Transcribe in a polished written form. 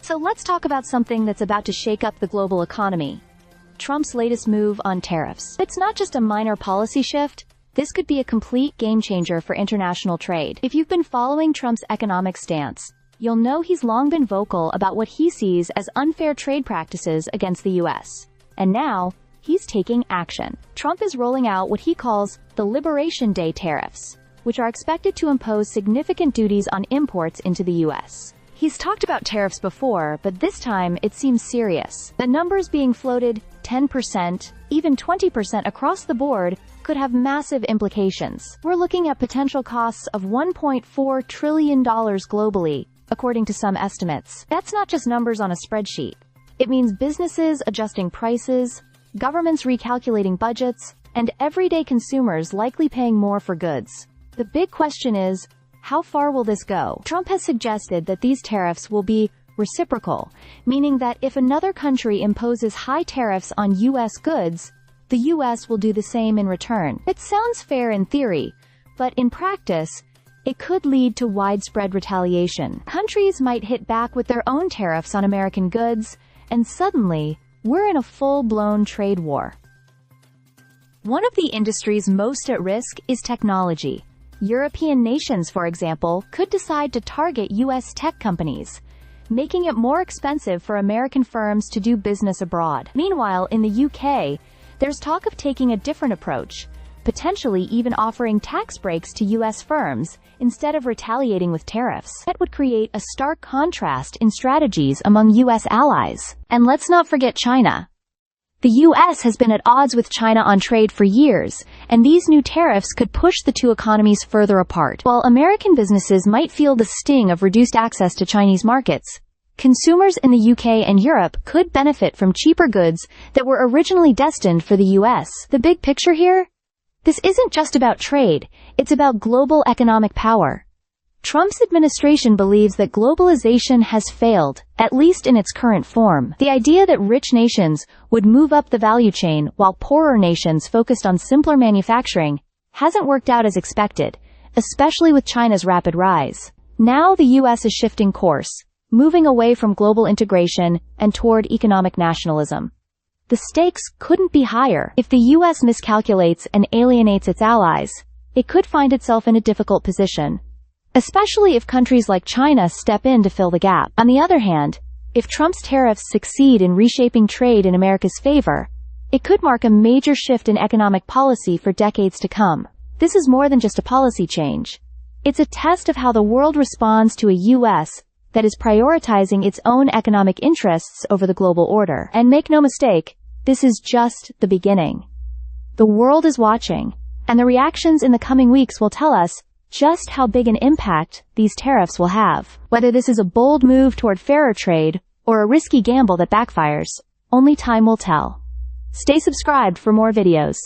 So let's talk about something that's about to shake up the global economy. Trump's latest move on tariffs. It's not just a minor policy shift. This could be a complete game changer for international trade. If you've been following Trump's economic stance, you'll know he's long been vocal about what he sees as unfair trade practices against the U.S. And now, he's taking action. Trump is rolling out what he calls the Liberation Day tariffs, which are expected to impose significant duties on imports into the U.S. He's talked about tariffs before, but this time it seems serious. The numbers being floated, 10%, even 20% across the board, could have massive implications. We're looking at potential costs of $1.4 trillion globally, according to some estimates. That's not just numbers on a spreadsheet. It means businesses adjusting prices, governments recalculating budgets, and everyday consumers likely paying more for goods. The big question is, how far will this go? Trump has suggested that these tariffs will be reciprocal, meaning that if another country imposes high tariffs on U.S. goods, the U.S. will do the same in return. It sounds fair in theory, but in practice, it could lead to widespread retaliation. Countries might hit back with their own tariffs on American goods, and suddenly, we're in a full-blown trade war. One of the industries most at risk is technology. European nations, for example, could decide to target U.S. tech companies, making it more expensive for American firms to do business abroad. Meanwhile, in the UK, there's talk of taking a different approach, potentially even offering tax breaks to U.S. firms instead of retaliating with tariffs. That would create a stark contrast in strategies among U.S. allies. And let's not forget China. The U.S. has been at odds with China on trade for years, and these new tariffs could push the two economies further apart. While American businesses might feel the sting of reduced access to Chinese markets, consumers in the UK and Europe could benefit from cheaper goods that were originally destined for the U.S. The big picture here? This isn't just about trade, it's about global economic power. Trump's administration believes that globalization has failed, at least in its current form. The idea that rich nations would move up the value chain while poorer nations focused on simpler manufacturing hasn't worked out as expected, especially with China's rapid rise. Now the U.S. is shifting course, moving away from global integration and toward economic nationalism. The stakes couldn't be higher. If the U.S. miscalculates and alienates its allies, it could find itself in a difficult position, especially if countries like China step in to fill the gap. On the other hand, if Trump's tariffs succeed in reshaping trade in America's favor, it could mark a major shift in economic policy for decades to come. This is more than just a policy change. It's a test of how the world responds to a U.S. that is prioritizing its own economic interests over the global order. And make no mistake, this is just the beginning. The world is watching, and the reactions in the coming weeks will tell us just how big an impact these tariffs will have. Whether this is a bold move toward fairer trade or a risky gamble that backfires, only time will tell. Stay subscribed for more videos.